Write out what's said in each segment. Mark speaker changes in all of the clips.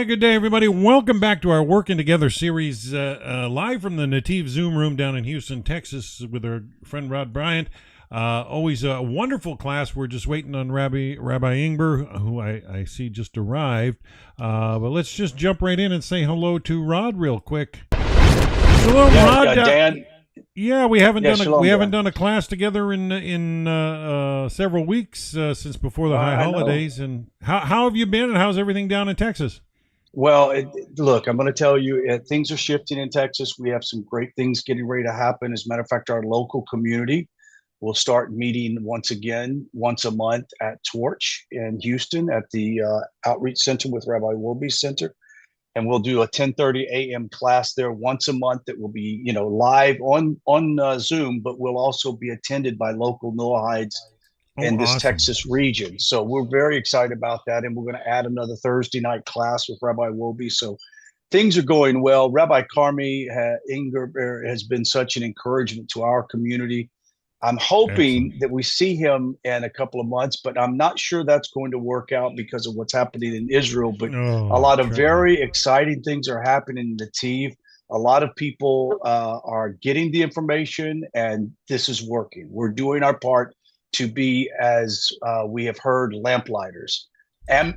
Speaker 1: Yeah, good day, everybody. Welcome back to our Working Together series, live from the Netiv Zoom room down in Houston, Texas, with our friend Rod Bryant. Always a wonderful class. We're just waiting on Rabbi Ingber, who I see just arrived. But let's just jump right in and say hello to Rod real quick. Hello, Rod.
Speaker 2: Dan.
Speaker 1: Yeah, we haven't
Speaker 2: Shalom,
Speaker 1: done a class together in several weeks since before the high
Speaker 2: I know.
Speaker 1: holidays. And how have you been? And how's everything down in Texas?
Speaker 2: Well, look, I'm going to tell you, things are shifting in Texas. We have some great things getting ready to happen. As a matter of fact, our local community will start meeting once again, once a month at Torch in Houston at the Outreach Center with Rabbi Wilby Center. And we'll do a 10:30 a.m. class there once a month that will be, live on Zoom, but will also be attended by local Noahides
Speaker 1: Oh,
Speaker 2: in this
Speaker 1: awesome.
Speaker 2: Texas region. So we're very excited about that. And we're going to add another Thursday night class with Rabbi Wilby. So things are going well. Rabbi Karmi Ingber has been such an encouragement to our community. I'm
Speaker 1: Excellent.
Speaker 2: hoping that we see him in a couple of months, but I'm not sure that's going to work out because of what's happening in Israel. But a
Speaker 1: Oh,
Speaker 2: lot of
Speaker 1: trouble.
Speaker 2: very exciting things are happening in the Netiv. A lot of people are getting the information, and this is working. We're doing our part to be, as we have heard, lamplighters,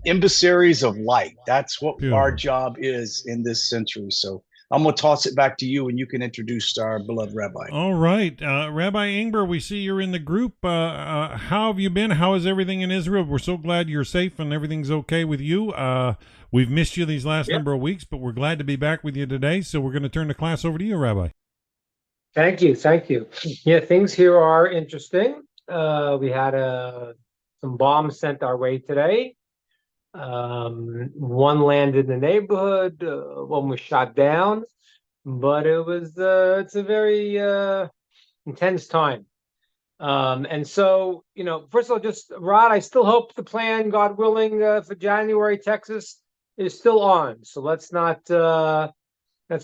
Speaker 2: emissaries of light. That's what our
Speaker 1: Beautiful.
Speaker 2: job is in this century. So I'm going to toss it back to you, and you can introduce our beloved rabbi.
Speaker 1: All right. Rabbi Ingber, we see you're in the group. How have you been? How is everything in Israel? We're so glad you're safe and everything's okay with you. We've missed you these last
Speaker 3: Yeah.
Speaker 1: number of weeks, but we're glad to be back with you today. So we're going to turn the class over to you, Rabbi.
Speaker 3: Thank you. Thank you. Yeah, things here are interesting. We had some bombs sent our way today. One landed in the neighborhood, one was shot down, but it's a very intense time. And so, first of all, just Rod, I still hope the plan, God willing, for January, Texas is still on. So let's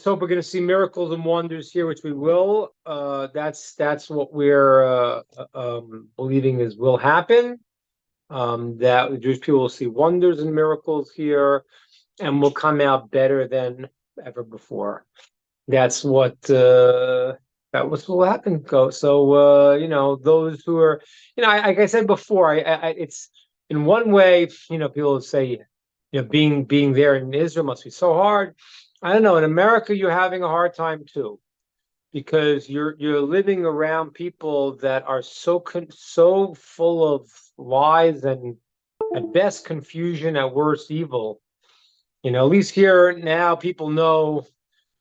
Speaker 3: hope we're going to see miracles and wonders here, which we will. That's what we're believing will happen. That the Jewish people will see wonders and miracles here, and will come out better than ever before. That's what will happen. Those who are, like I said before, it's in one way, people say, being there in Israel must be so hard. I don't know. In America, you're having a hard time too, because you're living around people that are so full of lies and at best confusion, at worst evil. At least here now, people know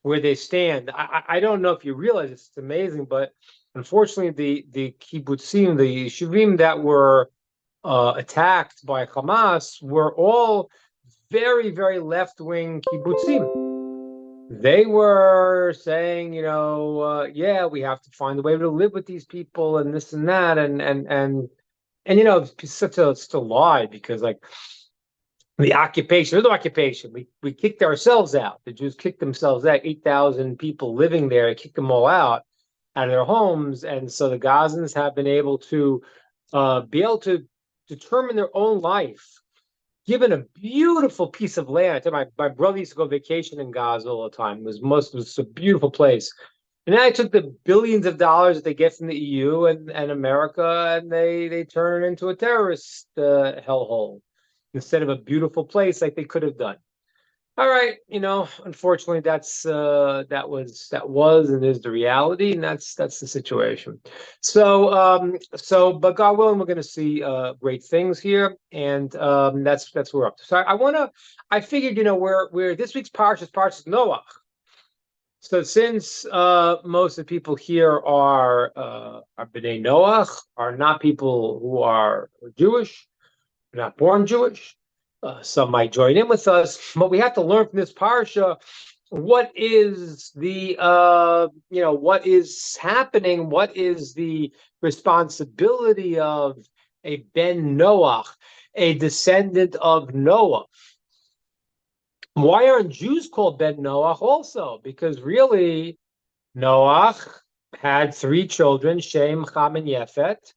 Speaker 3: where they stand. I don't know if you realize it's amazing, but unfortunately, the kibbutzim, the yeshuvim that were attacked by Hamas were all very, very left-wing kibbutzim. They were saying, yeah, we have to find a way to live with these people and this and that, and it's such a lie, because like the occupation, there's no occupation. We kicked ourselves out. The Jews kicked themselves out. 8,000 people living there, kicked them all out of their homes, and so the Gazans have been able to determine their own life, given a beautiful piece of land. My brother used to go vacation in Gaza all the time. It was a beautiful place. And then I took the billions of dollars that they get from the EU and America, and they turn it into a terrorist hellhole instead of a beautiful place like they could have done. All right, unfortunately, that was and is the reality, and that's the situation. But God willing, we're going to see great things here, and that's what we're up to. So I figured, we're this week's parsha is Noah. So since most of the people here are B'nai Noach, are not people who are Jewish, not born Jewish. Some might join in with us, but we have to learn from this parsha what is what is happening, what is the responsibility of a Ben Noach, a descendant of Noah. Why aren't Jews called Ben Noach also? Because really, Noach had 3 children, Shem, Ham, and Yefet,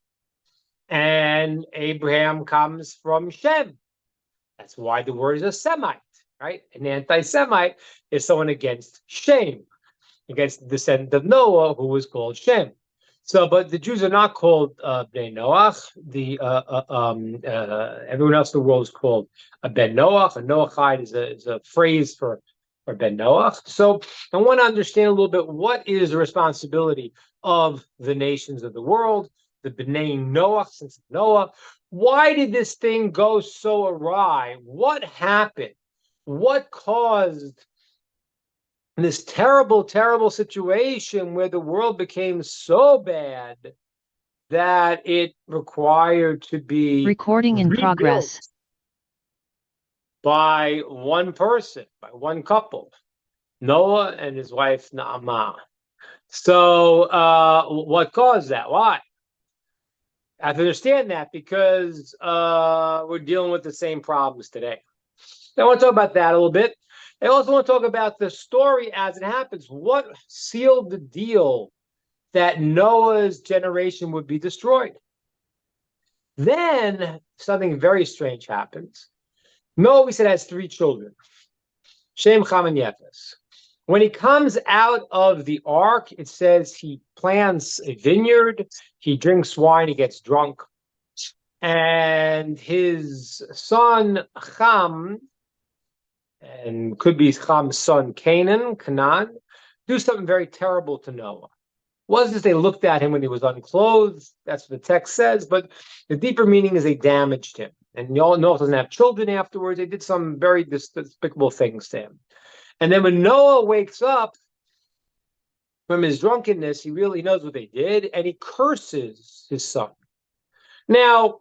Speaker 3: and Abraham comes from Shem. That's why the word is a Semite, right? An anti-Semite is someone against Shem, against the descendant of Noah, who was called Shem. So, but the Jews are not called Bnei Noach. Everyone else in the world is called a Ben Noach. A Noachite is a phrase for Ben Noach. So, I want to understand a little bit what is the responsibility of the nations of the world, the Bnei Noach, since Noah. Why did this thing go so awry? What happened? What caused this terrible, terrible situation where the world became so bad that it required to be
Speaker 4: Recording in progress.
Speaker 3: By one person, by one couple, Noah and his wife Naamah. So what caused that? Why? I have to understand that because we're dealing with the same problems today. I want to talk about that a little bit. I also want to talk about the story as it happens. What sealed the deal that Noah's generation would be destroyed? Then something very strange happens. Noah, we said, has 3 children, Shem, Ham, and Yefes. When he comes out of the ark, it says he plants a vineyard, he drinks wine, he gets drunk. And his son, Ham, and could be Ham's son, Canaan, do something very terrible to Noah. Wasn't just they looked at him when he was unclothed, that's what the text says, but the deeper meaning is they damaged him. And Noah doesn't have children afterwards. They did some very despicable things to him. And then when Noah wakes up from his drunkenness, he really knows what they did, and he curses his son. Now,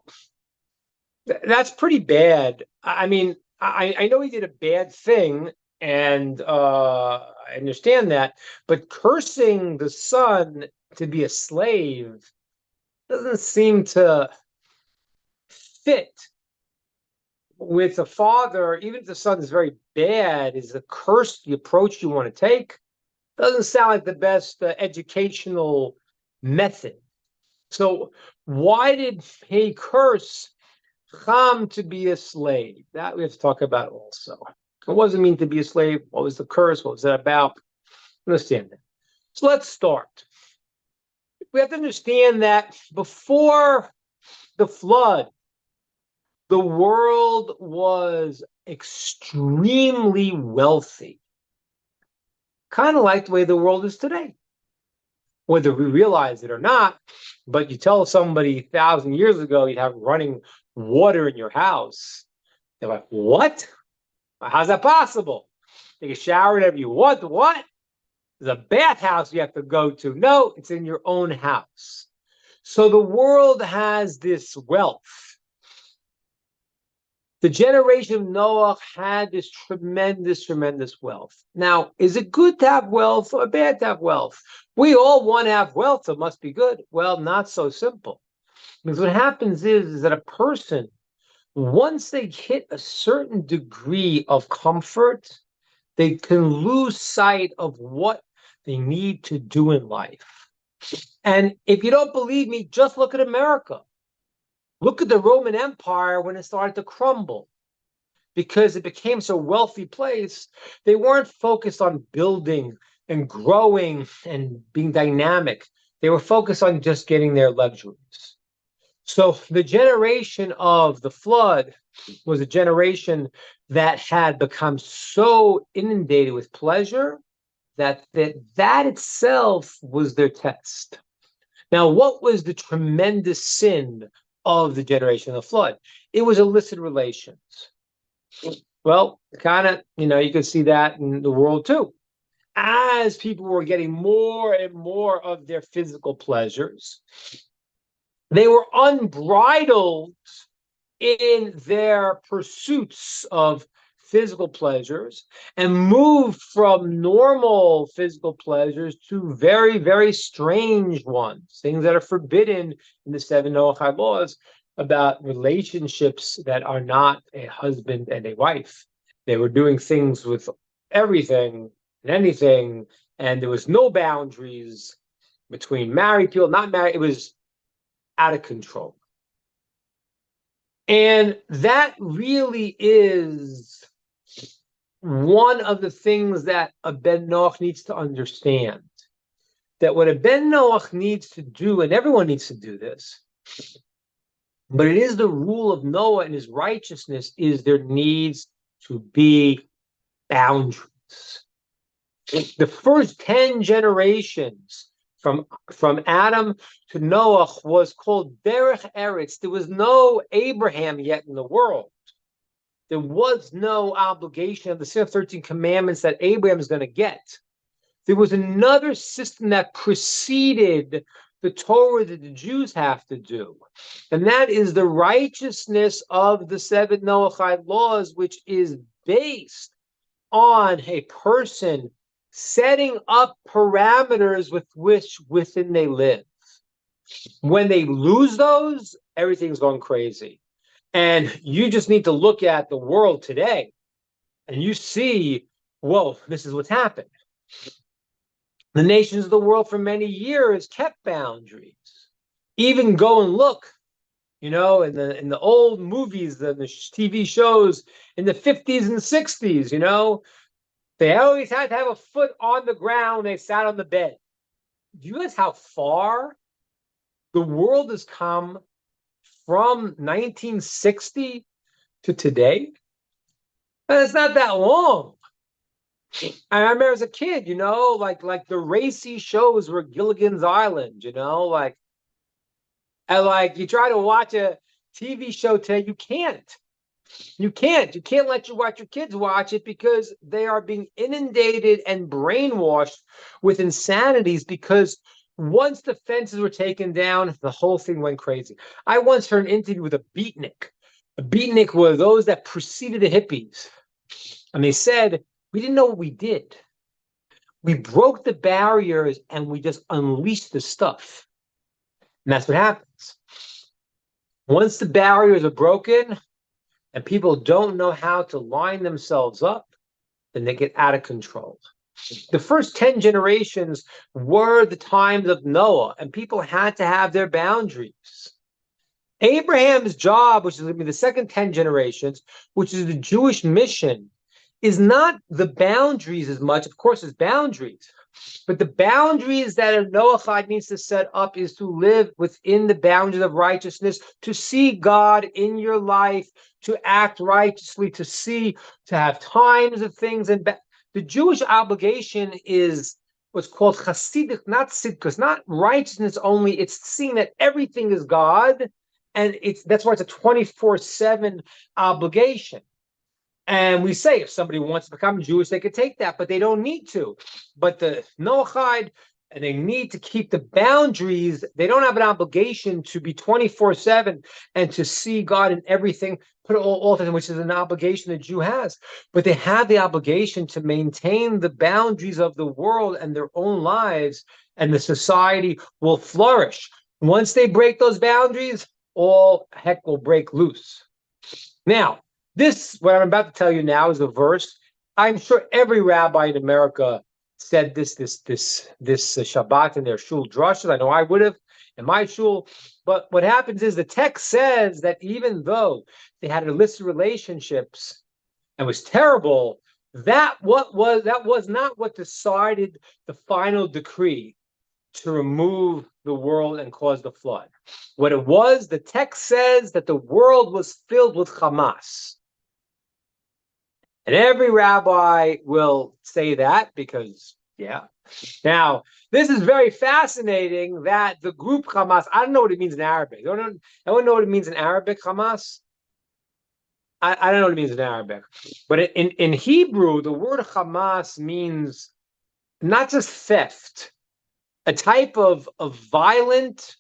Speaker 3: that's pretty bad. I mean, I know he did a bad thing, and I understand that, but cursing the son to be a slave doesn't seem to fit with the father. Even if the son is very bad, is the curse the approach you want to take? Doesn't sound like the best educational method. So why did he curse Ham to be a slave? That we have to talk about also. What does it mean to be a slave? What was the curse? What was that about? Understand that. So let's start. We have to understand that before the flood, the world was extremely wealthy, kind of like the way the world is today. Whether we realize it or not, but you tell somebody 1,000 years ago you'd have running water in your house, they're like, what? How's that possible? Take a shower whenever you want. What? There's a bathhouse you have to go to. No, it's in your own house. So the world has this wealth. The generation of Noah had this tremendous, tremendous wealth. Now, is it good to have wealth or bad to have wealth? We all want to have wealth, so it must be good. Well, not so simple. Because what happens is that a person, once they hit a certain degree of comfort, they can lose sight of what they need to do in life. And if you don't believe me, just look at America. Look at the Roman Empire when it started to crumble. Because it became such a wealthy place, they weren't focused on building and growing and being dynamic. They were focused on just getting their luxuries. So the generation of the flood was a generation that had become so inundated with pleasure that itself was their test. Now, what was the tremendous sin of the generation of the flood? It was illicit relations. Well, kind of, you could see that in the world too. As people were getting more and more of their physical pleasures, they were unbridled in their pursuits of physical pleasures and moved from normal physical pleasures to very, very strange ones, things that are forbidden in the 7 Noachide laws about relationships that are not a husband and a wife. They were doing things with everything and anything, and there was no boundaries between married people, not married. It was out of control. And that really is one of the things that a Ben Noach needs to understand, that what a Ben Noach needs to do, and everyone needs to do this, but it is the rule of Noah and his righteousness, is there needs to be boundaries. The first 10 generations from Adam to Noah was called Derech Eretz. There was no Abraham yet in the world. There was no obligation of the 13 commandments that Abraham is going to get. There was another system that preceded the Torah that the Jews have to do. And that is the righteousness of the 7 Noahide laws, which is based on a person setting up parameters with which within they live. When they lose those, everything's going crazy. And you just need to look at the world today and you see, whoa, this is what's happened. The nations of the world for many years kept boundaries. Even go and look, in the old movies, the TV shows in the 50s and 60s, they always had to have a foot on the ground. They sat on the bed. Do you realize how far the world has come from 1960 to today? And it's not that long. I remember as a kid, like the racy shows were Gilligan's Island, and you try to watch a TV show today, you can't. You can't let your kids watch it because they are being inundated and brainwashed with insanities, because once the fences were taken down, the whole thing went crazy. I once heard an interview with a beatnik. A beatnik were those that preceded the hippies. And they said, we didn't know what we did. We broke the barriers and we just unleashed the stuff. And that's what happens. Once the barriers are broken and people don't know how to line themselves up, then they get out of control. The first 10 generations were the times of Noah, and people had to have their boundaries. Abraham's job, which is going to be the second 10 generations, which is the Jewish mission, is not the boundaries as much. Of course, it's boundaries. But the boundaries that a Noahide needs to set up is to live within the boundaries of righteousness, to see God in your life, to act righteously, to have times of things. And the Jewish obligation is what's called Hasidic, not Sidkus, not righteousness only. It's seeing that everything is God. And that's why it's a 24/7 obligation. And we say if somebody wants to become Jewish, they could take that, but they don't need to. But the Noahide, and they need to keep the boundaries. They don't have an obligation to be 24/7 and to see God in everything, put all things, which is an obligation the Jew has. But they have the obligation to maintain the boundaries of the world and their own lives, and the society will flourish. Once they break those boundaries, all heck will break loose. Now, what I'm about to tell you now is a verse. I'm sure every rabbi in America said this Shabbat in their shul drushes. I know I would have in my shul. But what happens is the text says that even though they had illicit relationships and was terrible, that was not what decided the final decree to remove the world and cause the flood. What it was, the text says that the world was filled with Hamas. And every rabbi will say that because, yeah. Now, this is very fascinating that the group Hamas, I don't know what it means in Arabic. I don't know what it means in Arabic, Hamas. I don't know what it means in Arabic. But in Hebrew, the word Hamas means not just theft, a type of violent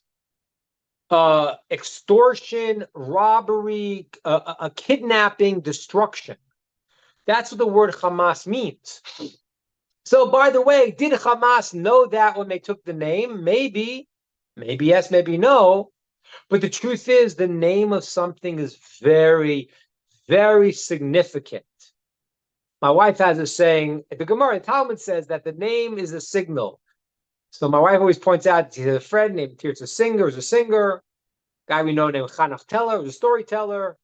Speaker 3: extortion, robbery, a kidnapping, destruction. That's what the word Hamas means. So, by the way, did Hamas know that when they took the name? Maybe yes, maybe no. But the truth is, the name of something is very, very significant. My wife has a saying, the Gemara, the Talmud says that the name is a signal. So my wife always points out, she has a friend named Tirza Singer, who's a singer. Guy we know named Chanach Teller, who's a storyteller.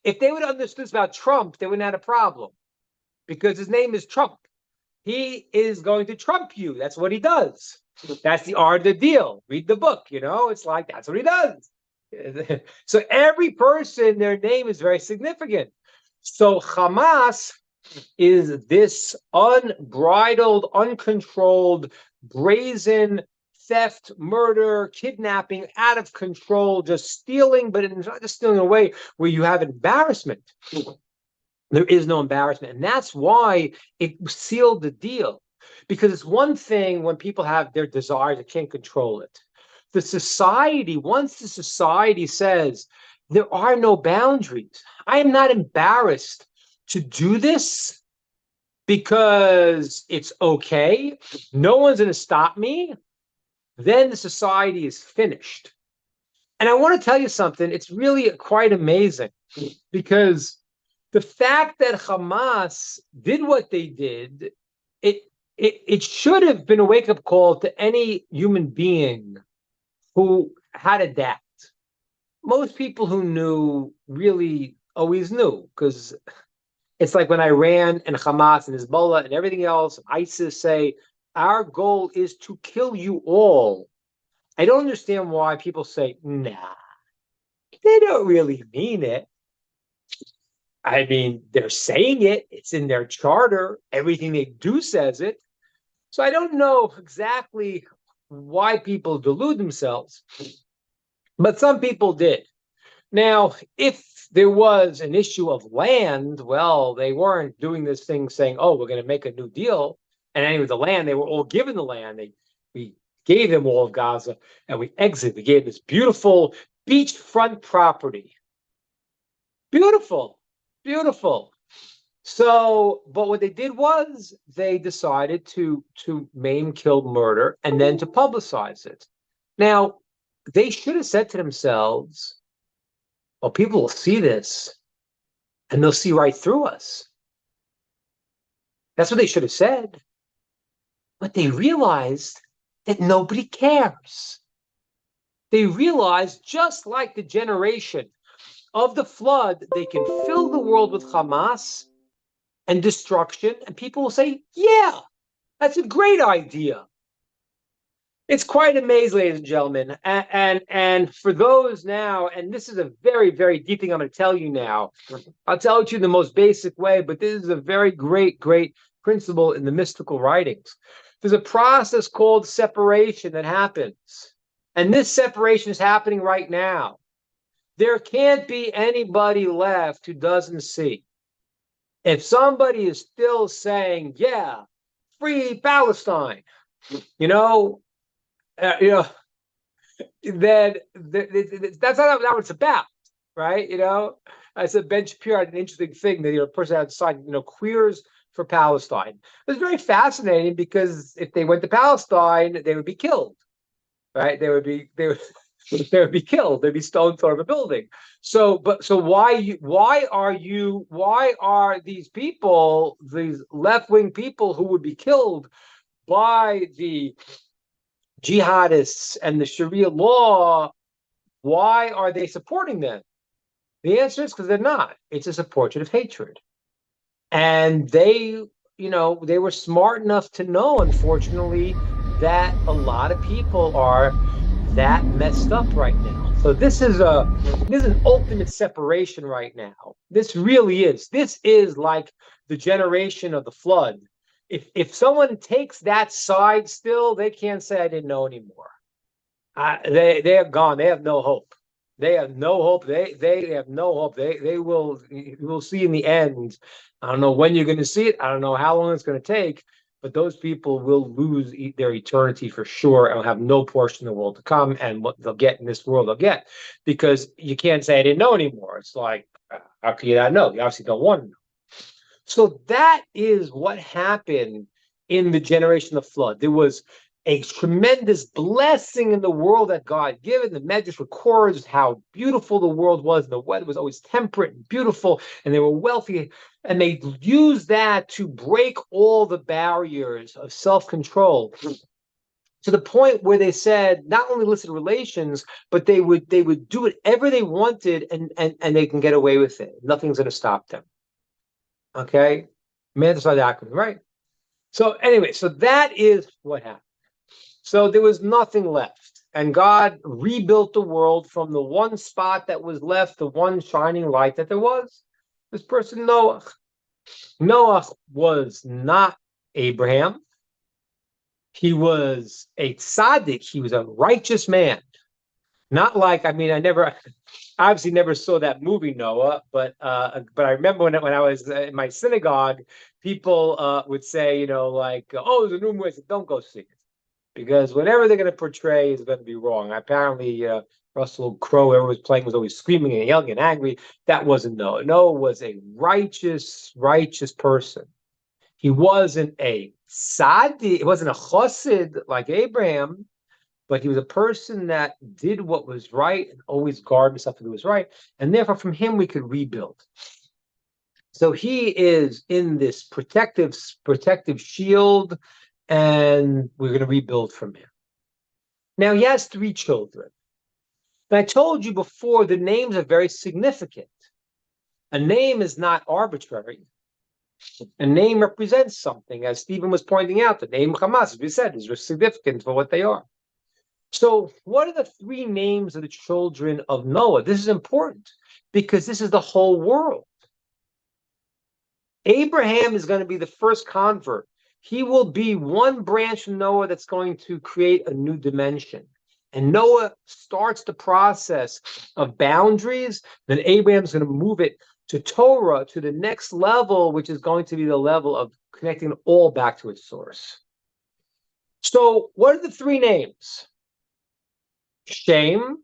Speaker 3: If they would have understood about Trump, they wouldn't have had a problem. because his name is Trump. He is going to trump you. That's what he does. That's the art of the deal. Read the book, it's like that's what he does. So every person, their name is very significant. So Hamas is this unbridled, uncontrolled, brazen theft, murder, kidnapping, out of control, just stealing, but it's not just stealing in a way where you have embarrassment. There is no embarrassment. And that's why it sealed the deal. Because it's one thing when people have their desires, they can't control it. The society, once the society says there are no boundaries, I am not embarrassed to do this because it's okay, no one's going to stop me, then the society is finished. And I want to tell you something, it's really quite amazing, because the fact that Hamas did what they did, it should have been a wake-up call to any human being who had a doubt. Most people who knew really always knew, because it's like when Iran and Hamas and Hezbollah and everything else, ISIS say, our goal is to kill you all. I don't understand why people say, nah, they don't really mean it. I mean, they're saying it. It's in their charter. Everything they do says it. So I don't know exactly why people delude themselves, but some people did. Now, if there was an issue of land, well, they weren't doing this thing saying, oh, we're going to make a new deal. And anyway, the land, they were all given the land. We gave them all of Gaza and we exited. We gave this beautiful beachfront property. Beautiful. Beautiful. So, but what they did was they decided to maim, kill, murder, and then to publicize it. Now, they should have said to themselves, well, people will see this and they'll see right through us. That's what they should have said. But they realized that nobody cares. They realized, just like the generation of the flood, they can fill the world with Hamas and destruction, and people will say, yeah, that's a great idea. It's quite amazing, ladies and gentlemen. And for those now, and this is a very, very deep thing I'm going to tell you now. I'll tell it to you in the most basic way, but this is a very great, great principle in the mystical writings. There's a process called separation that happens. And this separation is happening right now. There can't be anybody left who doesn't see. If somebody is still saying, yeah, free Palestine, then that's not what it's about, right? I said Ben Shapiro had an interesting thing that a person had signed, queers for Palestine. It was very fascinating because if they went to Palestine, they would be killed, right? They would be killed. They'd be stoned thrown of a building. So why are these people, these left-wing people who would be killed by the jihadists and the Sharia law, why are they supporting them? The answer is because they're not. It's just a portrait of hatred. And they were smart enough to know, unfortunately, that a lot of people are that messed up right now. So this is an ultimate separation right now. This really is. This is like the generation of the flood. If someone takes that side still, they can't say I didn't know anymore. They are gone. They have no hope. They have no hope. They have no hope. We'll see in the end. I don't know when you're going to see it. I don't know how long it's going to take. But those people will lose their eternity for sure and will have no portion in the world to come. And what they'll get in this world, they'll get. Because you can't say I didn't know anymore. It's like, how can you not know? You obviously don't want to know. So that is what happened in the generation of the flood. There was a tremendous blessing in the world that God given. The Medrash records how beautiful the world was. The weather was always temperate and beautiful, and they were wealthy. And they used that to break all the barriers of self-control to the point where they said not only illicit relations, but they would do whatever they wanted, and they can get away with it. Nothing's going to stop them. Okay? Man decided the acronym, right? So anyway, so that is what happened. So there was nothing left. And God rebuilt the world from the one spot that was left, the one shining light that there was. This person, Noah. Noah was not Abraham. He was a tzaddik. He was a righteous man. Not like, I mean, I never, obviously never saw that movie, Noah, but I remember when I was in my synagogue, people would say, you know, like, oh, there's a new movie. Don't go see it. Because whatever they're going to portray is going to be wrong. Apparently, Russell Crowe, whoever was playing, was always screaming and yelling and angry. That wasn't Noah. Noah was a righteous person. He wasn't a tzaddik. It wasn't a chassid like Abraham, but he was a person that did what was right and always guarded himself to do what was right. And therefore, from him, we could rebuild. So he is in this protective shield, and we're going to rebuild from him. Now, he has 3 children. And I told you before, the names are very significant. A name is not arbitrary. A name represents something. As Stephen was pointing out, the name Hamas, as we said, is significant for what they are. So what are the 3 names of the children of Noah? This is important because this is the whole world. Abraham is going to be the first convert. He will be one branch of Noah that's going to create a new dimension. And Noah starts the process of boundaries. Then Abraham's going to move it to Torah, to the next level, which is going to be the level of connecting it all back to its source. So what are the 3 names? Shem,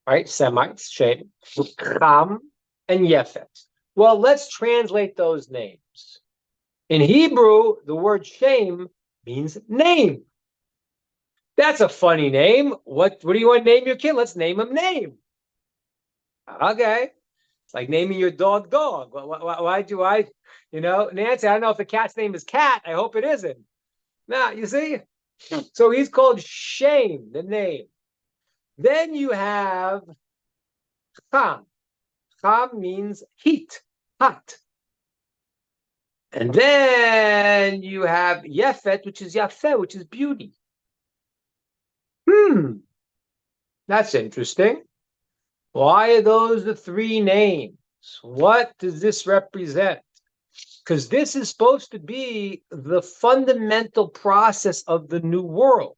Speaker 3: right? Semites, Shem, Ham, and Yefet. Well, let's translate those names. In Hebrew, the word Shem means name. That's a funny name. What do you want to name your kid? Let's name him name. Okay. It's like naming your dog. Why do I, Nancy, I don't know if the cat's name is Cat. I hope it isn't. Now, you see? So he's called Shem, the name. Then you have Ham. Ham means heat, hot. And then you have Yefet, which is Yafeh, which is beauty. That's interesting. Why are those the 3 names? What does this represent? Because this is supposed to be the fundamental process of the new world.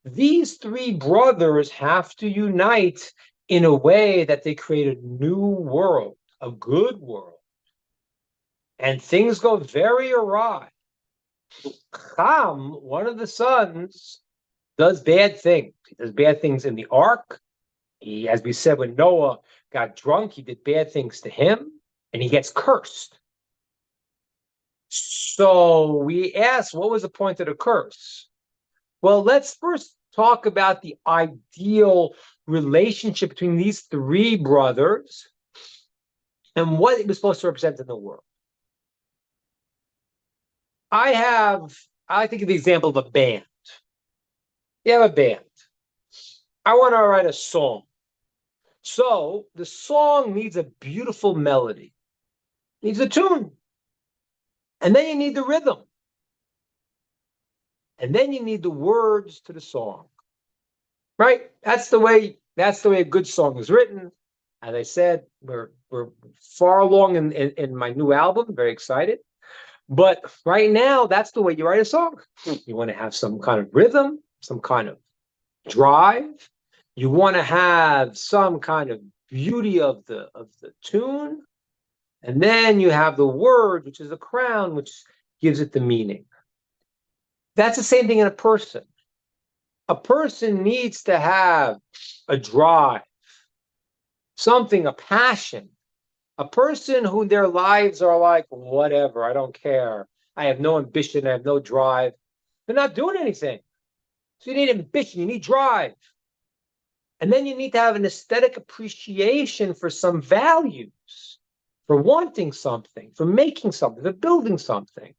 Speaker 3: These 3 brothers have to unite in a way that they create a new world, a good world. And things go very awry. Ham, one of the sons, does bad things. He does bad things in the ark. He, as we said, when Noah got drunk, he did bad things to him, and he gets cursed. So we asked, what was the point of the curse? Well, let's first talk about the ideal relationship between these 3 brothers and what it was supposed to represent in the world. I think of the example of a band. You have a band. I want to write a song. So the song needs a beautiful melody, needs a tune. And then you need the rhythm. And then you need the words to the song. Right? That's the way a good song is written. As I said, we're far along in my new album, very excited. But right now, that's the way you write a song. You want to have some kind of rhythm, some kind of drive. You want to have some kind of beauty of the tune. And then you have the word, which is the crown, which gives it the meaning. That's the same thing in a person. A person needs to have a drive, something, a passion. A person who their lives are like, whatever, I don't care. I have no ambition, I have no drive. They're not doing anything. So you need ambition, you need drive. And then you need to have an aesthetic appreciation for some values, for wanting something, for making something, for building something.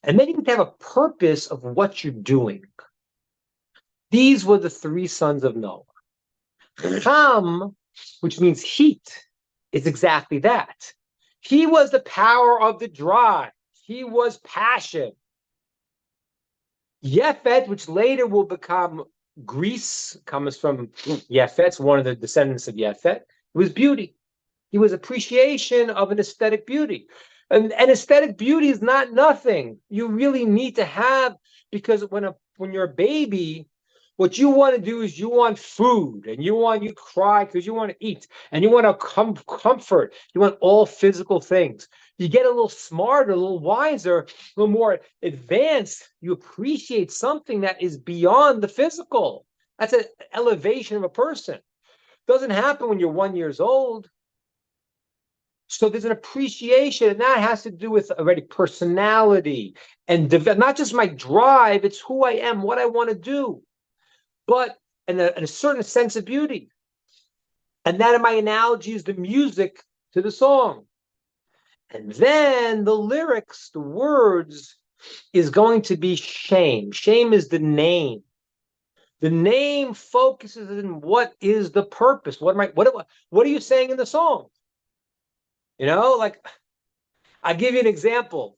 Speaker 3: And then you need to have a purpose of what you're doing. These were the 3 sons of Noah. Ham, which means heat, is exactly that. He was the power of the drive. He was passion. Yefet, which later will become Greece, comes from Yefet, one of the descendants of Yefet, was beauty. He was appreciation of an aesthetic beauty. And aesthetic beauty is not nothing. You really need to have, because when you're a baby, what you want to do is you want food, and you cry because you want to eat, and you want to comfort. You want all physical things. You get a little smarter, a little wiser, a little more advanced. You appreciate something that is beyond the physical. That's an elevation of a person. It doesn't happen when you're 1 year old. So there's an appreciation, and that has to do with already personality and not just my drive. It's who I am, what I want to do, but and a certain sense of beauty. And that, in my analogy, is the music to the song. And then the lyrics, the words, is going to be shame. Shame is the name. The name focuses on what is the purpose. What are you saying in the song? Like, I'll give you an example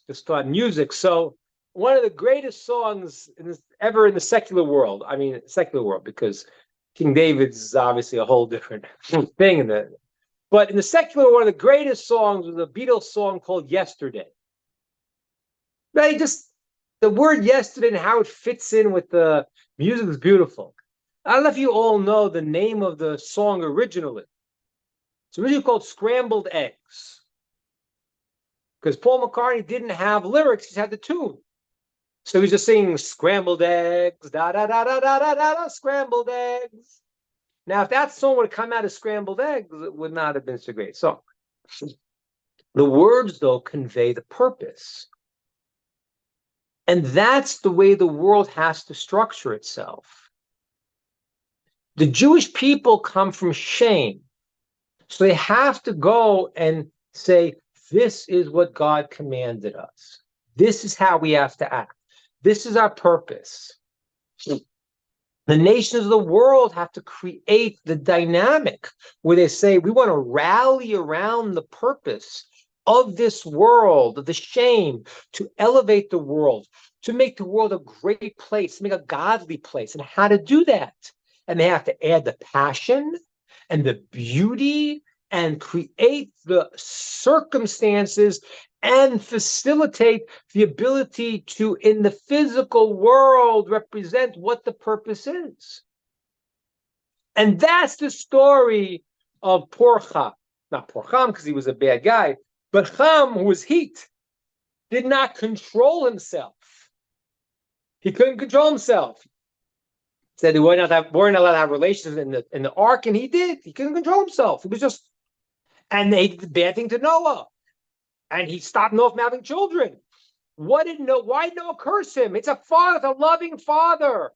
Speaker 3: just on music. So one of the greatest songs ever in the secular world, because King David's is obviously a whole different thing. But in the secular, one of the greatest songs was a Beatles song called Yesterday. Right? Just the word yesterday and how it fits in with the music is beautiful. I don't know if you all know the name of the song originally. It's originally called Scrambled Eggs, because Paul McCartney didn't have lyrics; he had the tune. So he's just singing scrambled eggs, da da da da da da da, scrambled eggs. Now, if that song would have come out as scrambled eggs, it would not have been so great. So the words, though, convey the purpose. And that's the way the world has to structure itself. The Jewish people come from shame. So they have to go and say, this is what God commanded us. This is how we have to act. This is our purpose. The nations of the world have to create the dynamic where they say, we want to rally around the purpose of this world, of the shame, to elevate the world, to make the world a great place, to make a godly place, and how to do that. And they have to add the passion and the beauty and create the circumstances and facilitate the ability to, in the physical world, represent what the purpose is. And that's the story of poor Cham. Not poor Cham because he was a bad guy, but Cham, who was heat, did not control himself. He couldn't control himself. Said they weren't allowed to have relations in the ark, and he did. He couldn't control himself. He was just, and they did the bad thing to Noah, and he stopped Noah from having children. Why did Noah curse him? It's a loving father,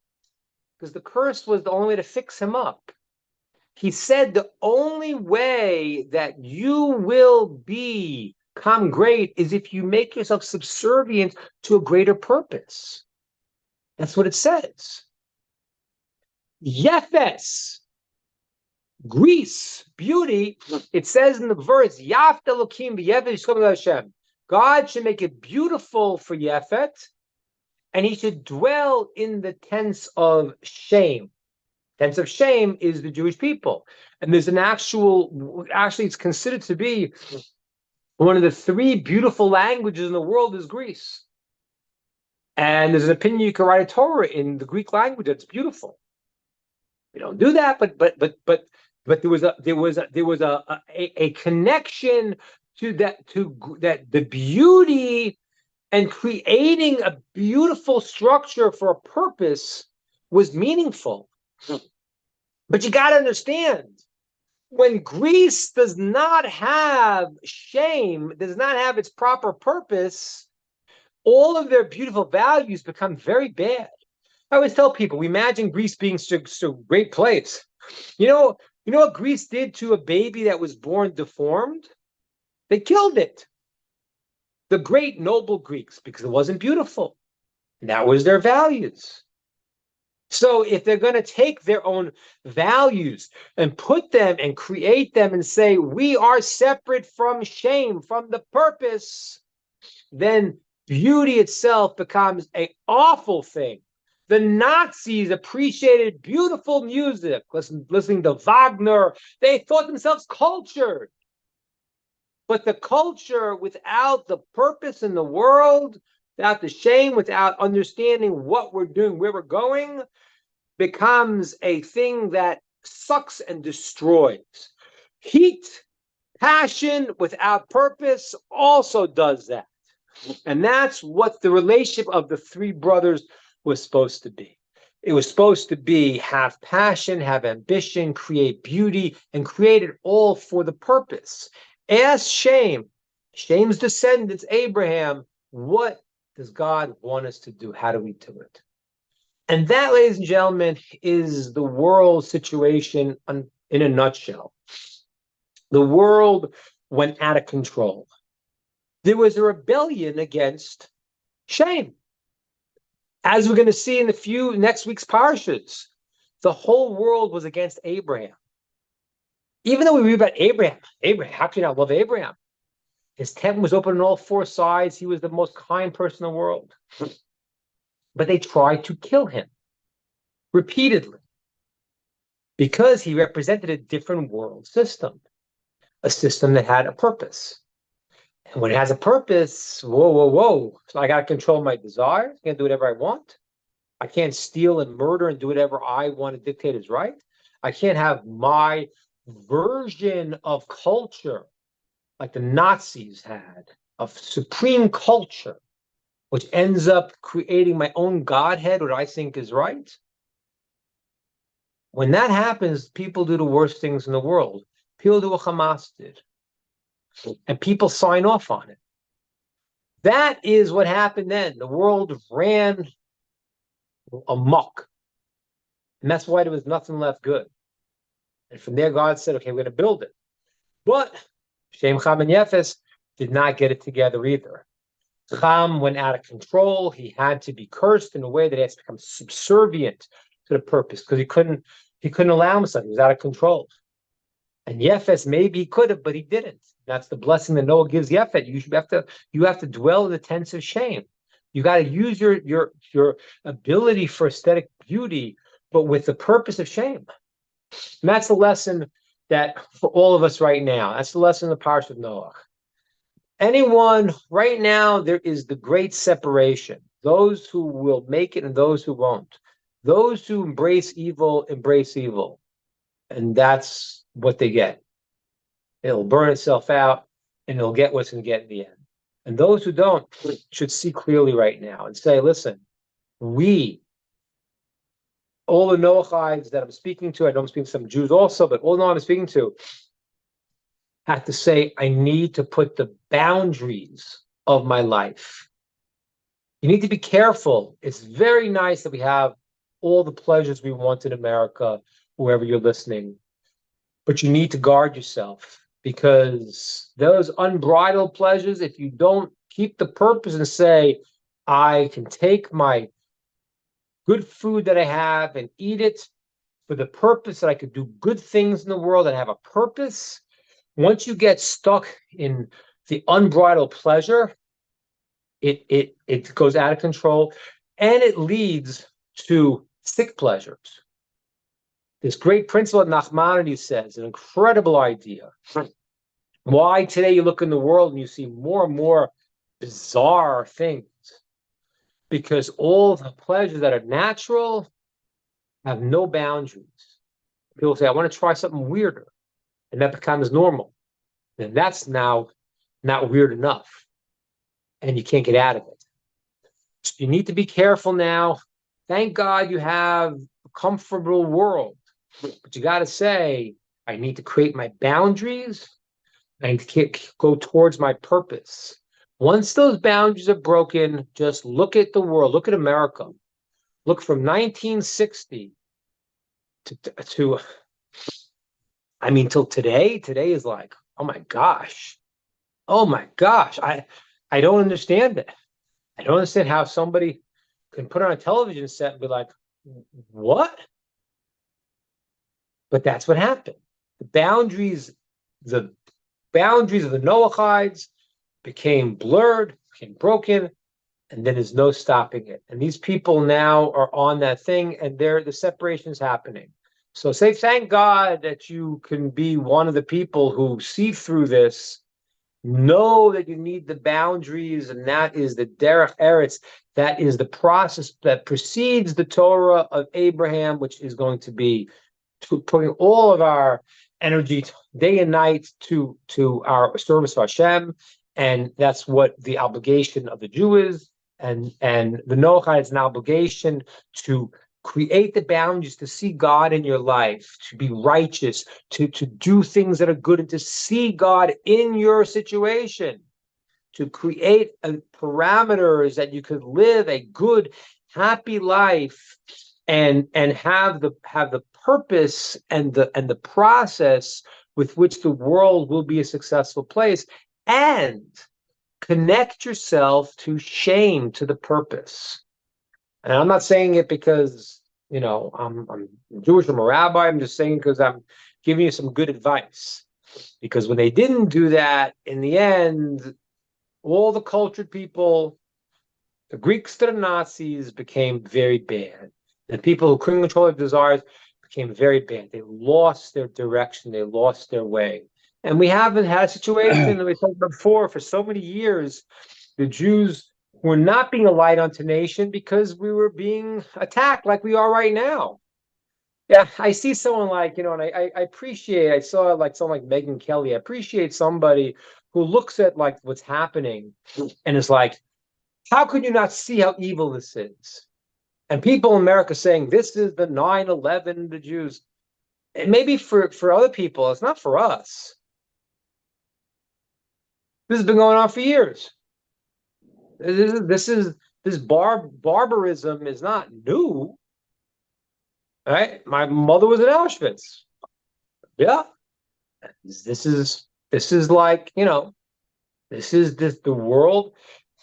Speaker 3: because the curse was the only way to fix him up. He said the only way that you will become great is if you make yourself subservient to a greater purpose. That's what it says. Yefes, Greece, beauty. It says in the verse, Yafet Elokim v'Yefet Yishkom Hashem. God should make it beautiful for Yefet, and he should dwell in the tents of shame. Tents of shame is the Jewish people. And there's actually it's considered to be one of the three beautiful languages in the world is Greece. And there's an opinion you can write a Torah in the Greek language that's beautiful. We don't do that, but there was a connection to that the beauty and creating a beautiful structure for a purpose was meaningful. But you got to understand, when Greece does not have shame, does not have its proper purpose, all of their beautiful values become very bad. I always tell people, we imagine Greece being such a great place. You know what Greece did to a baby that was born deformed? They killed it. The great noble Greeks, because it wasn't beautiful. And that was their values. So if they're going to take their own values and put them and create them and say, we are separate from shame, from the purpose, then beauty itself becomes an awful thing. The Nazis appreciated beautiful music, listening to Wagner. They thought themselves cultured. But the culture without the purpose in the world, without the shame, without understanding what we're doing, where we're going, becomes a thing that sucks and destroys. Heat, passion without purpose also does that. And that's what the relationship of the three brothers was supposed to be. It was supposed to be have passion, have ambition, create beauty, and create it all for the purpose. Ask Shem's descendants, Abraham, what does God want us to do? How do we do it? And that, ladies and gentlemen, is the world situation in a nutshell. The world went out of control. There was a rebellion against Shem. As we're going to see in next week's parshas, the whole world was against Abraham. Even though we read about Abraham, how can you not love Abraham? His tent was open on all four sides. He was the most kind person in the world. But they tried to kill him repeatedly because he represented a different world system, a system that had a purpose. And when it has a purpose, whoa. So I got to control my desires. I can't do whatever I want. I can't steal and murder and do whatever I want to dictate is right. I can't have my version of culture like the Nazis had, of supreme culture, which ends up creating my own godhead, what I think is right. When that happens, people do the worst things in the world. People do what Hamas did. And people sign off on it. That is what happened then. The world ran amok. And that's why there was nothing left good. And from there, God said, okay, we're going to build it. But Shem, Cham, and Yefes did not get it together either. Cham went out of control. He had to be cursed in a way that he has to become subservient to the purpose because he couldn't allow himself. He was out of control. And Yefes, maybe he could have, but he didn't. That's the blessing that Noah gives Yefet. You have to dwell in the tents of shame. You got to use your ability for aesthetic beauty, but with the purpose of shame. And that's the lesson that for all of us right now. That's the lesson of the Parsha of Noah. Anyone right now, there is the great separation. Those who will make it and those who won't. Those who embrace evil. And that's what they get. It'll burn itself out and it'll get what's going to get in the end. And those who don't should see clearly right now and say, listen, all the Noachites that I'm speaking to, I know I'm speaking to some Jews also, but all I'm speaking to have to say, I need to put the boundaries of my life. You need to be careful. It's very nice that we have all the pleasures we want in America, wherever you're listening, but you need to guard yourself because those unbridled pleasures, if you don't keep the purpose and say, I can take my good food that I have and eat it for the purpose that I could do good things in the world and have a purpose. Once you get stuck in the unbridled pleasure, it goes out of control and it leads to sick pleasures. This great principle of Nachmanides says, an incredible idea. Why today you look in the world and you see more and more bizarre things? Because all the pleasures that are natural have no boundaries. People say, I want to try something weirder. And that becomes normal. And that's now not weird enough. And you can't get out of it. So you need to be careful now. Thank God you have a comfortable world. But you got to say, I need to create my boundaries. I need to go towards my purpose. Once those boundaries are broken, just look at the world. Look at America. Look from 1960 till today. Today is like, oh my gosh. I don't understand it. I don't understand how somebody can put on a television set and be like, what? But that's what happened. The boundaries of the Noachites became blurred. became broken, and then there's no stopping it. And these people now are on that thing, and the separation is happening. So say, thank God that you can be one of the people who see through this, know that you need the boundaries, and that is the derech eretz. That is the process that precedes the Torah of Abraham, which is going to be putting all of our energy day and night to our service of Hashem, and that's what the obligation of the Jew is. And the Noachide is an obligation to create the boundaries, to see God in your life, to be righteous, to do things that are good, and to see God in your situation, to create parameters that you could live a good, happy life, and have the purpose and the process with which the world will be a successful place, and connect yourself to shame, to the purpose. And I'm not saying it because, I'm Jewish, I'm a rabbi. I'm just saying because I'm giving you some good advice. Because when they didn't do that, in the end, all the cultured people, the Greeks to the Nazis, became very bad. The people who couldn't control their desires became very bad. They lost their direction. They lost their way. And we haven't had a situation that we talked about before for so many years. The Jews were not being a light unto nation because we were being attacked like we are right now. Yeah, I see someone like, and I appreciate, I saw like someone like Megyn Kelly. I appreciate somebody who looks at like what's happening and is like, how could you not see how evil this is? And people in America saying, this is the 9/11, the Jews. And maybe for other people, it's not for us. This has been going on for years. This barbarism is not new. Right? My mother was in Auschwitz. Yeah. This is like, the world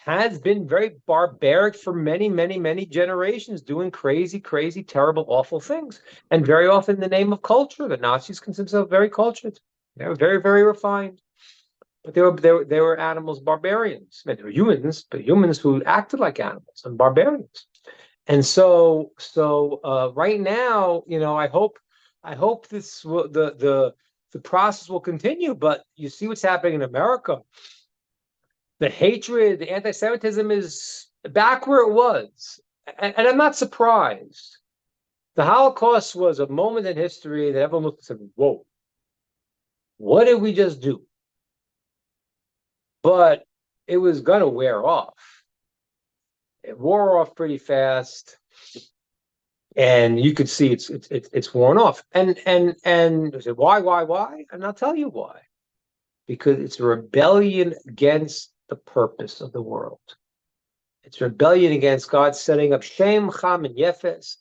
Speaker 3: has been very barbaric for many, many, many generations, doing crazy, crazy, terrible, awful things. And very often in the name of culture. The Nazis consider themselves very cultured. They were very, very refined. But they were animals, barbarians. I mean, they were humans, but humans who acted like animals and barbarians. And so right now, I hope this will, the process will continue. But you see what's happening in America. The hatred, the anti-Semitism is back where it was, and I'm not surprised. The Holocaust was a moment in history that everyone looked and said, "Whoa, what did we just do?" But it was gonna wear off. It wore off pretty fast, and you could see it's worn off. And you say, why? And I'll tell you why. Because it's a rebellion against the purpose of the world. It's rebellion against God setting up Shem, Cham, and Yefes,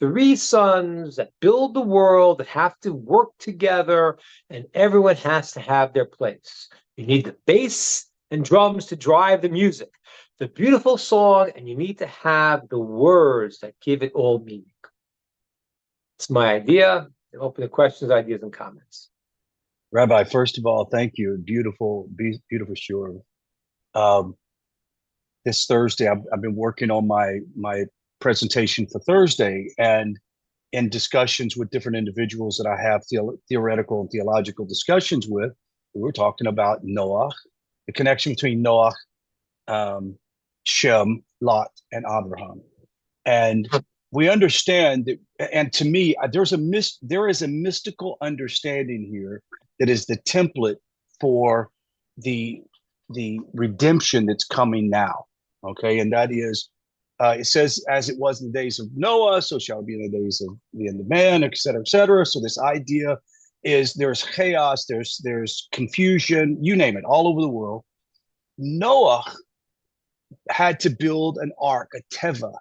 Speaker 3: 3 sons that build the world, that have to work together, and everyone has to have their place. You need the bass and drums to drive the music, the beautiful song, and you need to have the words that give it all meaning. It's my idea. I open the questions, ideas, and comments.
Speaker 2: Rabbi, first of all, thank you. Beautiful shiur. This Thursday, I've been working on my presentation for Thursday, and in discussions with different individuals that I have theoretical and theological discussions with, we were talking about Noah, the connection between Noah, Shem, Lot, and Abraham. And we understand that, and to me, there is a mystical understanding here that is the template for the redemption that's coming now. Okay, and that is, it says, as it was in the days of Noah, so shall it be in the days of the end of man, et cetera, et cetera. So this idea is there's chaos, there's confusion, you name it, all over the world. Noah had to build an ark, a teva,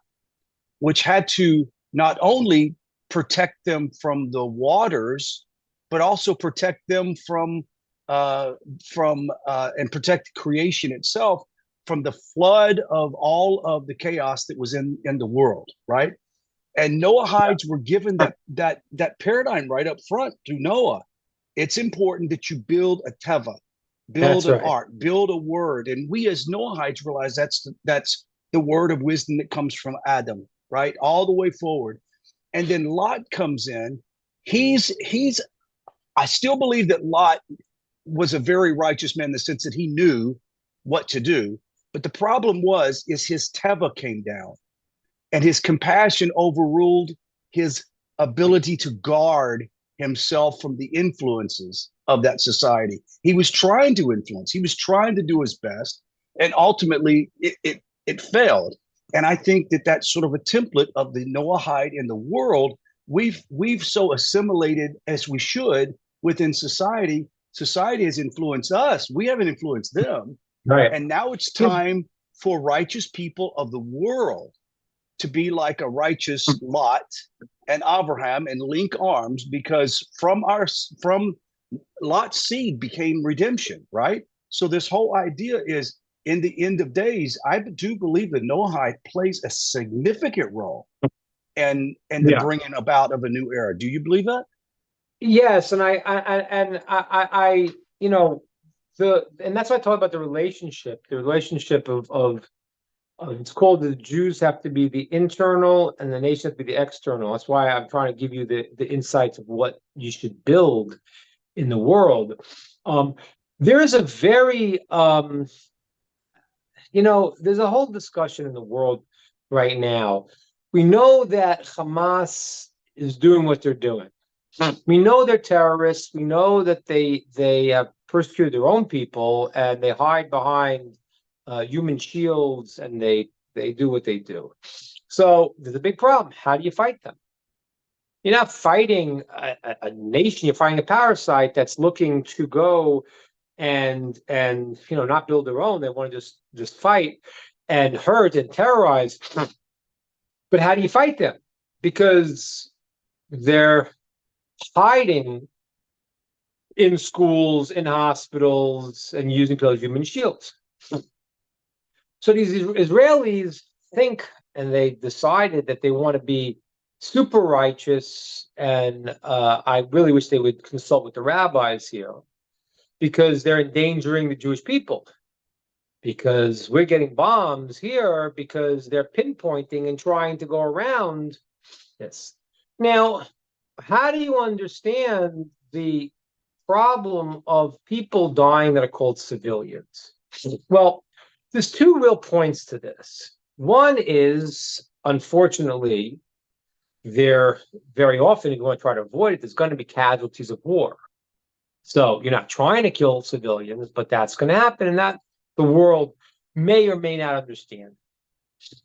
Speaker 2: which had to not only protect them from the waters, but also protect them from and protect creation itself from the flood of all of the chaos that was in the world, right? And Noahides were given that paradigm right up front through Noah. It's important that you build a teva, build
Speaker 3: That's
Speaker 2: an
Speaker 3: right.
Speaker 2: art, build a word. And we as Noahites realize that's the word of wisdom that comes from Adam, right? All the way forward. And then Lot comes in. He's I still believe that Lot was a very righteous man in the sense that he knew what to do. But the problem is his teva came down and his compassion overruled his ability to guard himself from the influences of that society. He was trying to influence, he was trying to do his best, and ultimately it failed. And I think that that's sort of a template of the Noahide in the world. We've so assimilated as we should within society. Society has influenced us. We haven't influenced them.
Speaker 3: Right.
Speaker 2: And now it's time for righteous people of the world to be like a righteous Lot and Abraham and link arms, because from Lot's seed became redemption, right? So this whole idea is, in the end of days, I do believe that Noahide plays a significant role and the
Speaker 3: Yeah.
Speaker 2: bringing about of a new era. Do you believe that?
Speaker 3: Yes, and I you know, and that's why I talk about the relationship of it's called the Jews have to be the internal and the nation have to be the external. That's why I'm trying to give you the insights of what you should build in the world. There is a very there's a whole discussion in the world right now. We know that Hamas is doing what they're doing. We know they're terrorists. We know that they have persecuted their own people and they hide behind human shields and they do what they do. So there's a big problem. How do you fight them? You're not fighting a nation. You're fighting a parasite that's looking to go and not build their own. They want to just fight and hurt and terrorize. But how do you fight them? Because they're hiding in schools, in hospitals, and using people as human shields. So these Israelis think, and they decided that they want to be super righteous, and I really wish they would consult with the rabbis here, because they're endangering the Jewish people. Because we're getting bombs here because they're pinpointing and trying to go around this. Now, how do you understand the problem of people dying that are called civilians? Well, there's two real points to this. One is, unfortunately, there very often, if you want to try to avoid it, there's going to be casualties of war. So you're not trying to kill civilians, but that's going to happen, and that the world may or may not understand.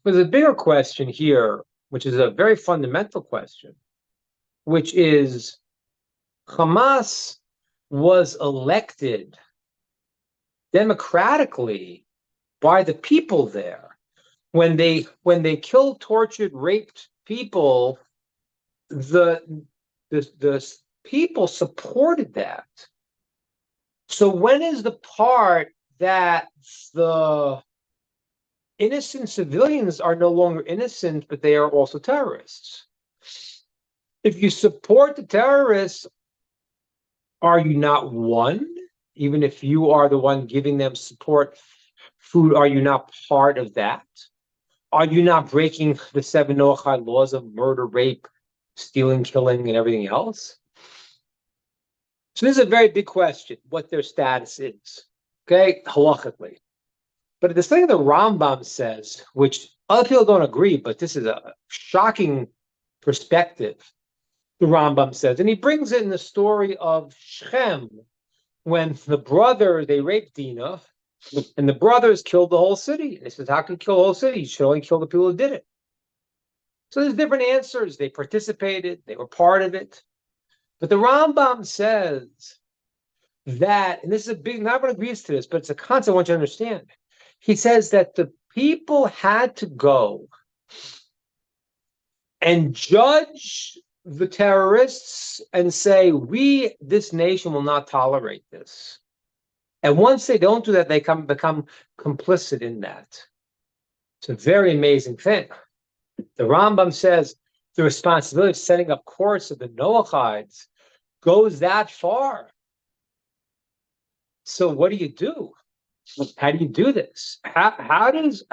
Speaker 3: But there's a bigger question here, which is a very fundamental question, which is Hamas was elected democratically by the people there. When they killed, tortured, raped people, the people supported that. So when is the part that the innocent civilians are no longer innocent, but they are also terrorists? If you support the terrorists, are you not one? Even if you are the one giving them support food, are you not part of that? Are you not breaking the 7 Noachide laws of murder, rape, stealing, killing, and everything else? So this is a very big question, what their status is, okay, halachically. But the thing the Rambam says, which other people don't agree, but this is a shocking perspective, the Rambam says, and he brings in the story of Shechem, when the brother, they raped Dinah, and the brothers killed the whole city. And he says, how can you kill the whole city? You should only kill the people who did it. So there's different answers. They participated, they were part of it. But the Rambam says that, and this is a big, not everyone agrees to this, but it's a concept I want you to understand. He says that the people had to go and judge the terrorists and say, this nation will not tolerate this. And once they don't do that, they become complicit in that. It's a very amazing thing. The Rambam says the responsibility of setting up courts of the Noachides goes that far. So what do you do? How do you do this? How does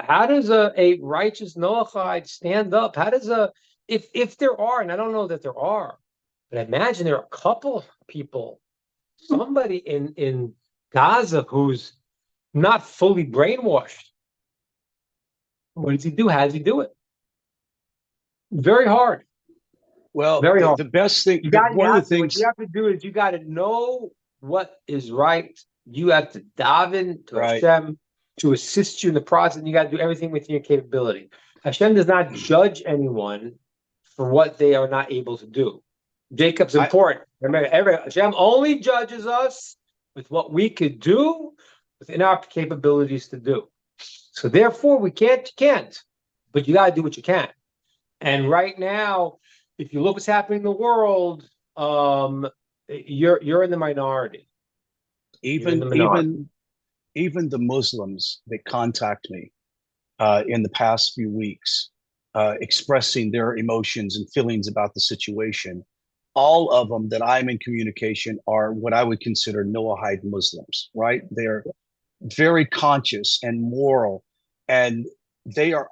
Speaker 3: a righteous Noahide stand up? How does a if there are, and I don't know that there are, but I imagine there are a couple people, somebody in Gaza who's not fully brainwashed. What does he do? How does he do it? Very hard.
Speaker 2: Well,
Speaker 3: Very hard.
Speaker 2: the best thing,
Speaker 3: What
Speaker 2: one of the things,
Speaker 3: you have to do is you got to know what is right. You have to daven to
Speaker 2: right?
Speaker 3: Hashem to assist you in the process, and you got to do everything within your capability. Hashem does not judge anyone for what they are not able to do. Jacob's important. Remember, Hashem only judges us with what we could do within our capabilities to do. So therefore, you can't, but you got to do what you can. And right now, if you look what's happening in the world, you're in the minority.
Speaker 2: Even the Muslims that contact me in the past few weeks, expressing their emotions and feelings about the situation, all of them that I'm in communication are what I would consider Noahide Muslims, right? They're very conscious and moral, and they are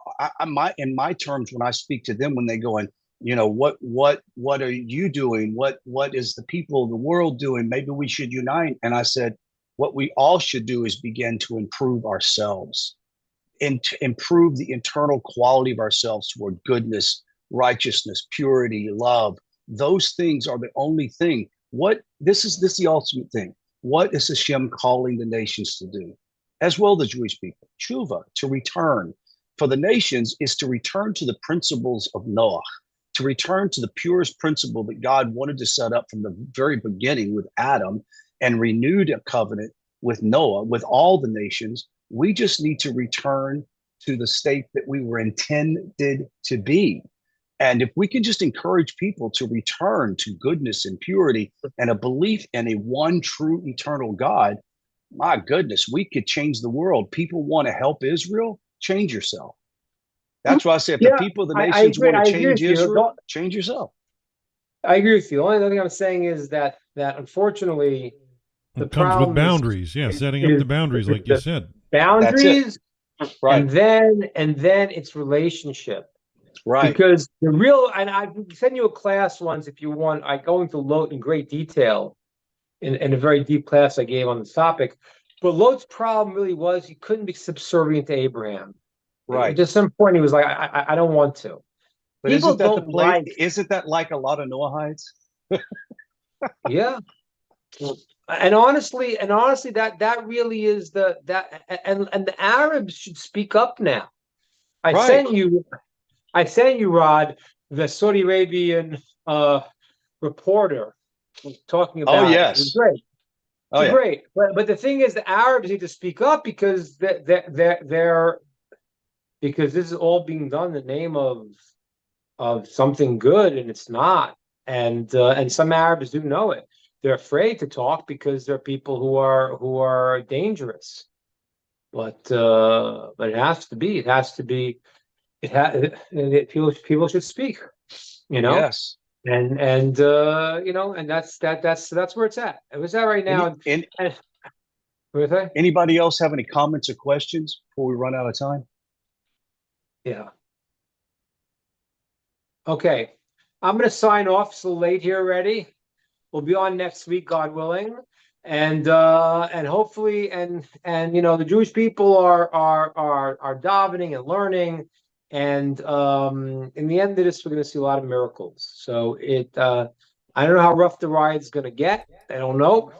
Speaker 2: in my terms when I speak to them, when they go in, what are you doing? What is the people of the world doing? Maybe we should unite. And I said, what we all should do is begin to improve ourselves and to improve the internal quality of ourselves toward goodness, righteousness, purity, love. Those things are the only thing. This is the ultimate thing. What is Hashem calling the nations to do? As well, the Jewish people, tshuva, to return. For the nations is to return to the principles of Noah, to return to the purest principle that God wanted to set up from the very beginning with Adam, and renewed a covenant with Noah, with all the nations. We just need to return to the state that we were intended to be. And if we can just encourage people to return to goodness and purity and a belief in a one true eternal God, my goodness, we could change the world. People want to help Israel, change yourself. That's why I say if the people of the nations want to change Israel, change yourself.
Speaker 3: I agree with you. The only thing I'm saying is that unfortunately,
Speaker 1: it comes with boundaries. Setting up the boundaries, like you said.
Speaker 3: Boundaries,
Speaker 2: right?
Speaker 3: And then it's relationship,
Speaker 2: right?
Speaker 3: Because the real, and I sent you a class once if you want. I go into Lot in great detail in a very deep class I gave on this topic. But Lot's problem really was he couldn't be subservient to Abraham.
Speaker 2: Right.
Speaker 3: At some point, he was like, I don't want to.
Speaker 2: But isn't that like a lot of Noahides?
Speaker 3: Yeah. And honestly, that really is and the Arabs should speak up now. I sent you, Rod, the Saudi Arabian reporter talking about.
Speaker 2: Oh yes,
Speaker 3: it was great. It's great. But the thing is, the Arabs need to speak up because they're because this is all being done in the name of something good, and it's not. And some Arabs do know it. They're afraid to talk because there are people who are dangerous. But it has to be. It has to be. People should speak.
Speaker 2: Yes.
Speaker 3: And and that's where it's at. It was at right now.
Speaker 2: Anybody else have any comments or questions before we run out of time?
Speaker 3: Yeah. Okay. I'm going to sign off. It's a little late here already. We'll be on next week, God willing, and hopefully, and the Jewish people are davening and learning, and in the end of this, we're going to see a lot of miracles. So I don't know how rough the ride's going to get. I don't know.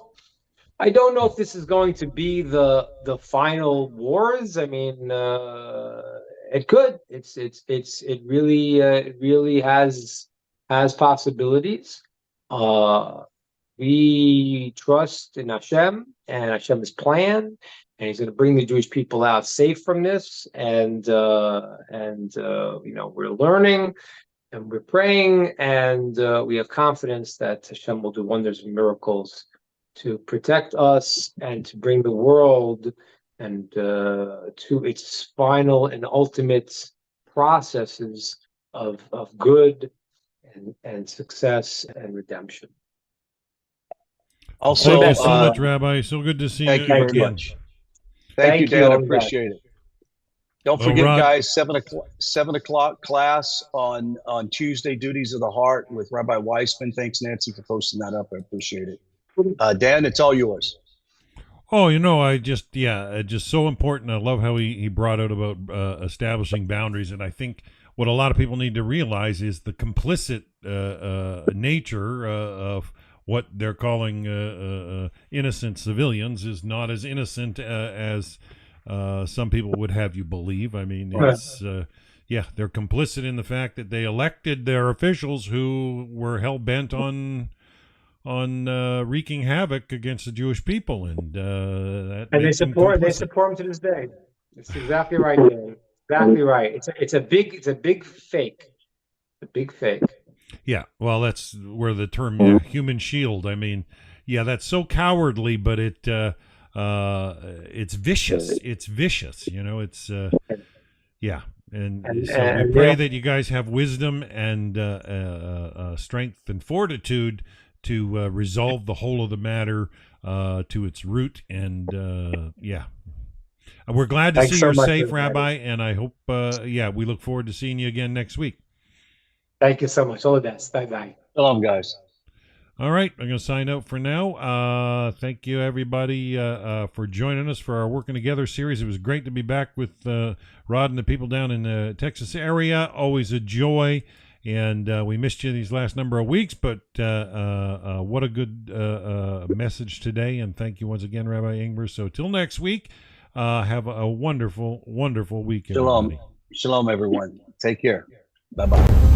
Speaker 3: I don't know if this is going to be the final wars. I mean, it could. It really has possibilities. We trust in Hashem and Hashem's plan, and He's going to bring the Jewish people out safe from this. And we're learning and we're praying, and we have confidence that Hashem will do wonders and miracles to protect us and to bring the world and to its final and ultimate processes of good and success and redemption.
Speaker 2: Also,
Speaker 1: Thank you so much, Rabbi. So good to see
Speaker 2: thank you very
Speaker 1: again.
Speaker 2: much. Thank you, Dan. I
Speaker 3: all the best.
Speaker 2: appreciate it. Don't
Speaker 1: Well,
Speaker 2: forget,
Speaker 1: Rod-
Speaker 2: guys, 7 o'clock class on Tuesday, Duties of the Heart with Rabbi Weissman. Thanks, Nancy, for posting that up. I appreciate it. Dan, it's all yours.
Speaker 1: Oh, just so important. I love how he brought out about establishing boundaries, and I think what a lot of people need to realize is the complicit nature of what they're calling innocent civilians is not as innocent as some people would have you believe. I mean, it's they're complicit in the fact that they elected their officials who were hell bent on wreaking havoc against the Jewish people, and
Speaker 3: they support them to this day. That's exactly right, Dan. Exactly right. It's a big fake. A big fake.
Speaker 1: Yeah, well, that's where the term human shield. I mean, that's so cowardly, but it's vicious. It's vicious. And so we pray that you guys have wisdom and strength and fortitude to resolve the whole of the matter to its root. And we're glad to see you're safe, Rabbi. And I hope, we look forward to seeing you again next week.
Speaker 3: Thank you so much. All the best. Bye-bye.
Speaker 2: Shalom, guys.
Speaker 1: All right, I'm going to sign out for now. Thank you, everybody, for joining us for our Working Together series. It was great to be back with Rod and the people down in the Texas area. Always a joy, and we missed you these last number of weeks, but what a good message today, and thank you once again, Rabbi Ingber. So till next week, have a wonderful, wonderful weekend.
Speaker 2: Shalom. Everybody. Shalom, everyone. Take care. Bye-bye.